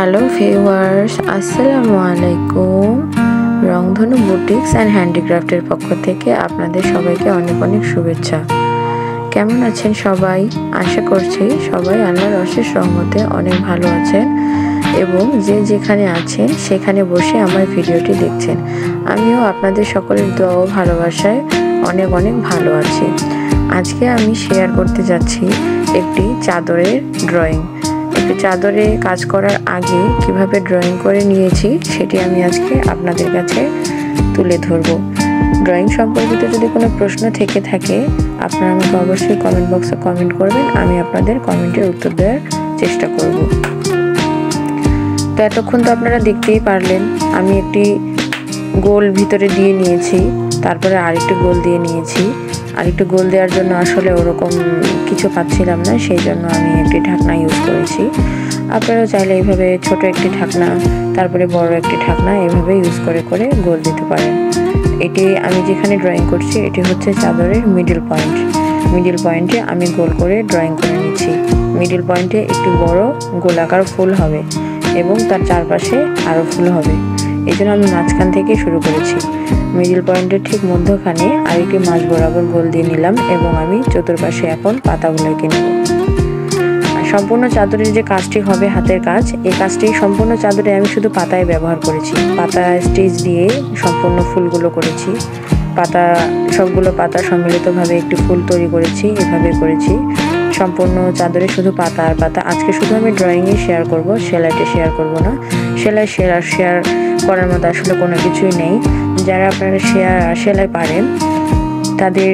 Hello viewers, আসসালামু আলাইকুম। রংধনু বুটিক্স অ্যান্ড হ্যান্ডিক্রাফটের পক্ষ থেকে আপনাদের সবাইকে অনেক অনেক শুভেচ্ছা। কেমন আছেন সবাই? আশা করছি সবাই আল্লাহর অশেষ রহমতে অনেক ভালো আছেন এবং যে যেখানে আছেন সেখানে বসে আমার ভিডিওটি দেখছেন। আমিও আপনাদের সকলের দোয়া ও ভালোবাসায় অনেক অনেক ভালো আছি। আজকে আমি শেয়ার করতে যাচ্ছি একটি চাদরের ড্রয়িং। একটি চাদরে কাজ করার আগে কিভাবে ড্রয়িং করে নিয়েছি সেটি আমি আজকে আপনাদের কাছে তুলে ধরব। ড্রয়িং সম্পর্কিত যদি কোনো প্রশ্ন থেকে থাকে আপনারা আমাকে অবশ্যই কমেন্ট বক্সে কমেন্ট করবেন, আমি আপনাদের কমেন্টের উত্তর দেওয়ার চেষ্টা করব। তো এতক্ষণ তো আপনারা দেখতেই পারলেন আমি একটি গোল ভিতরে দিয়ে নিয়েছি, তারপরে আরেকটি গোল দিয়ে নিয়েছি। আরেকটু গোল দেওয়ার জন্য আসলে ওরকম কিছু পাচ্ছিলাম না, সেই জন্য আমি একটি ঢাকনা ইউজ করেছি। আপনারাও চাইলে এইভাবে ছোট একটি ঢাকনা, তারপরে বড় একটি ঢাকনা এভাবে ইউজ করে করে গোল দিতে পারেন। এটি আমি যেখানে ড্রয়িং করছি এটি হচ্ছে চাদরের মিডল পয়েন্ট। মিডল পয়েন্টে আমি গোল করে ড্রয়িং করে নিচ্ছি। মিডল পয়েন্টে একটি বড় গোলাকার ফুল হবে এবং তার চারপাশে আরও ফুল হবে, এই জন্য আমি মাঝখান থেকে শুরু করেছি। মিডল পয়েন্টের ঠিক মধ্যখানে আরেকটি মাঝ বরাবর গোল দিয়ে নিলাম এবং আমি চতুর্পাশে এখন পাতাগুলো এঁকে নেব। সম্পূর্ণ চাদরের যে কাজটি হবে হাতের কাজ, এই কাজটি সম্পূর্ণ চাদরে আমি শুধু পাতায় ব্যবহার করেছি। পাতা স্টিচ দিয়ে সম্পূর্ণ ফুলগুলো করেছি। পাতা সবগুলো পাতা সম্মিলিতভাবে একটি ফুল তৈরি করেছি, এভাবে করেছি। সম্পূর্ণ চাদরে শুধু পাতা আর পাতা। আজকে শুধু আমি ড্রয়িংয়ে শেয়ার করব, সেলাইটা শেয়ার করব না। শেয়ার করার মতো আসলে কোনো কিছুই নেই। যারা আপনারা সেলাই পারেন তাদের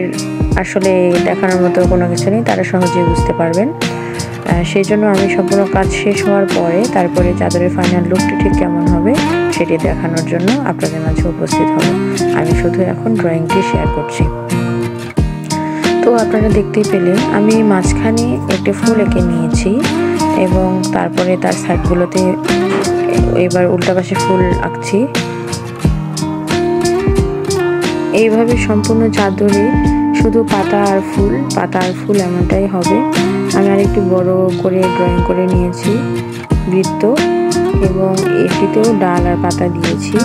আসলে দেখানোর মতো কোনো কিছু নেই, তারা সহজেই বুঝতে পারবেন। সেই জন্য আমি সম্পূর্ণ কাজ শেষ হওয়ার পরে তারপরে চাদরের ফাইনাল লুকটি ঠিক কেমন হবে সেটি দেখানোর জন্য আপনাদের মাঝে উপস্থিত হব। আমি শুধু এখন ড্রয়িংটি শেয়ার করছি। তো আপনারা দেখতেই পেলেন আমি মাঝখানে একটি ফুল এঁকে নিয়েছি এবং তারপরে তার সাইডগুলোতে এবার উল্টা পাশে ফুল আঁকছি। এইভাবে সম্পূর্ণ চাদরে শুধু পাতা আর ফুল এমনটাই হবে। আমি আরেকটু বড় করে ড্রয়িং করে নিয়েছি বৃত্ত এবং এটিতেও ডাল আর পাতা দিয়েছি।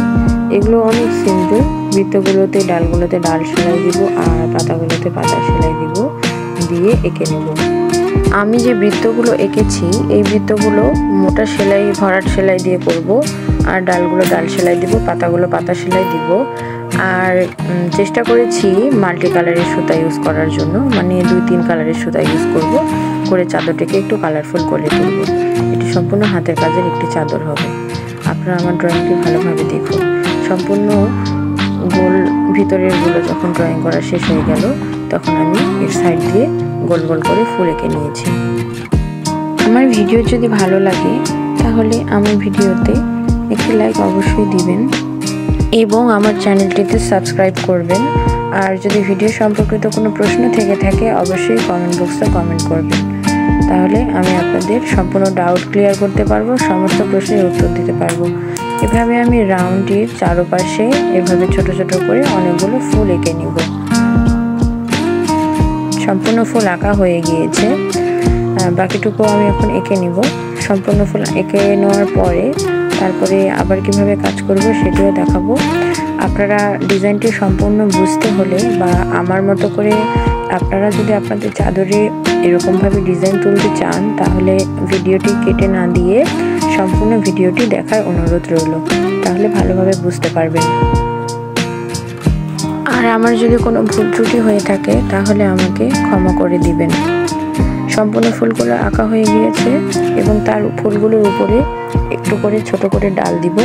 এগুলো অনেক সিম্পল। বৃত্তগুলোতে ডালগুলোতে ডাল সেলাই দিব আর পাতাগুলোতে পাতা সেলাই দিব, দিয়ে এঁকে নেব। আমি যে বৃত্তগুলো এঁকেছি এই বৃত্তগুলো মোটা সেলাই ভরাট সেলাই দিয়ে করব আর ডালগুলো ডাল সেলাই দিব, পাতাগুলো পাতা সেলাই দিব। আর চেষ্টা করেছি মাল্টি কালারের সুতা ইউজ করার জন্য, মানে 2-3 কালারের সুতা ইউজ করব, করে চাদরটাকে একটু কালারফুল করে তুলব। এটি সম্পূর্ণ হাতের কাজের একটি চাদর হবে। আপনারা আমার ড্রয়িংটি ভালোভাবে দেখুন। সম্পূর্ণ গোল ভিতরের গুলো যখন ড্রয়িং করা শেষ হয়ে গেল তখন আমি এর সাইড দিয়ে গোল গোল করে ফুল এঁকে নিয়েছি। আমার ভিডিও যদি ভালো লাগে তাহলে আমার ভিডিওতে একটি লাইক অবশ্যই দিবেন এবং আমার চ্যানেলটিতে সাবস্ক্রাইব করবেন। আর যদি ভিডিও সম্পর্কিত কোনো প্রশ্ন থেকে থাকে অবশ্যই কমেন্ট বক্সে কমেন্ট করবেন, তাহলে আমি আপনাদের সম্পূর্ণ ডাউট ক্লিয়ার করতে পারবো, সমস্ত প্রশ্নের উত্তর দিতে পারবো। এভাবে আমি রাউন্ডটির চারপাশে এভাবে ছোট ছোট করে অনেকগুলো ফুল এঁকে নিব। সম্পূর্ণ ফুল আঁকা হয়ে গিয়েছে, বাকিটুকু আমি এখন এঁকে নিব। সম্পূর্ণ ফুল এঁকে নেওয়ার পরে তারপরে আবার কিভাবে কাজ করব সেটিও দেখাবো। আপনারা ডিজাইনটি সম্পূর্ণ বুঝতে হলে বা আমার মতো করে আপনারা যদি আপনাদের চাদরে এরকমভাবে ডিজাইন তুলতে চান তাহলে ভিডিওটি কেটে না দিয়ে সম্পূর্ণ ভিডিওটি দেখার অনুরোধ রইল, তাহলে ভালোভাবে বুঝতে পারবেন। আর আমার যদি কোনো ভুল ত্রুটি হয়ে থাকে তাহলে আমাকে ক্ষমা করে দিবেন। সম্পূর্ণ ফুলগুলো আঁকা হয়ে গিয়েছে এবং তার ফুলগুলোর উপরে একটু করে ছোট করে ডাল দিব,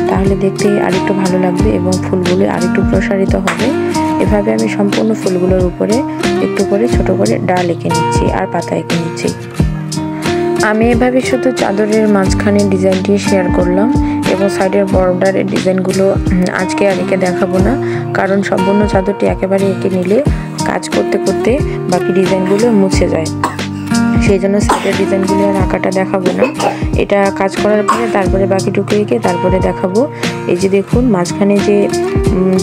তাহলে দেখতে আরেকটু ভালো লাগবে এবং ফুলগুলো আরেকটু প্রসারিত হবে। এভাবে আমি সম্পূর্ণ ফুলগুলোর উপরে একটু করে ছোট করে ডাল এঁকে নিচ্ছি আর পাতা এঁকে নিচ্ছি। আমি এভাবে শুধু চাদরের মাঝখানে ডিজাইনটি শেয়ার করলাম এবং সাইডের বর্ডারের ডিজাইনগুলো আজকে আর এঁকে দেখাবো না, কারণ সম্পূর্ণ চাদরটি একেবারে এঁকে নিলে কাজ করতে করতে বাকি ডিজাইনগুলো মুছে যায়। সেই জন্য সাইডের ডিজাইনগুলো আর আঁকাটা দেখাবো না। এটা কাজ করার পরে তারপরে বাকিটুকু এঁকে তারপরে দেখাবো। এই যে দেখুন মাঝখানে যে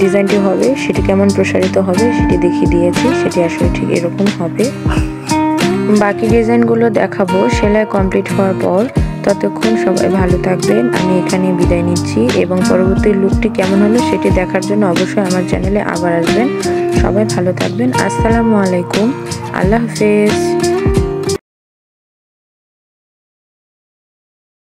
ডিজাইনটি হবে সেটি কেমন প্রসারিত হবে সেটি দেখিয়ে দিয়েছি, সেটি আসলে ঠিক এরকম হবে। বাকি ডিজাইনগুলো দেখাবো সেলাই কমপ্লিট হওয়ার পর। ততক্ষণ সবাই ভালো থাকবেন। আমি এখানে বিদায় নিচ্ছি এবং পরবর্তী লুকটি কেমন হলো সেটি দেখার জন্য অবশ্যই আমার চ্যানেলে আবার আসবেন। সবাই ভালো থাকবেন। আসসালামু আলাইকুম। আল্লাহ হাফেজ।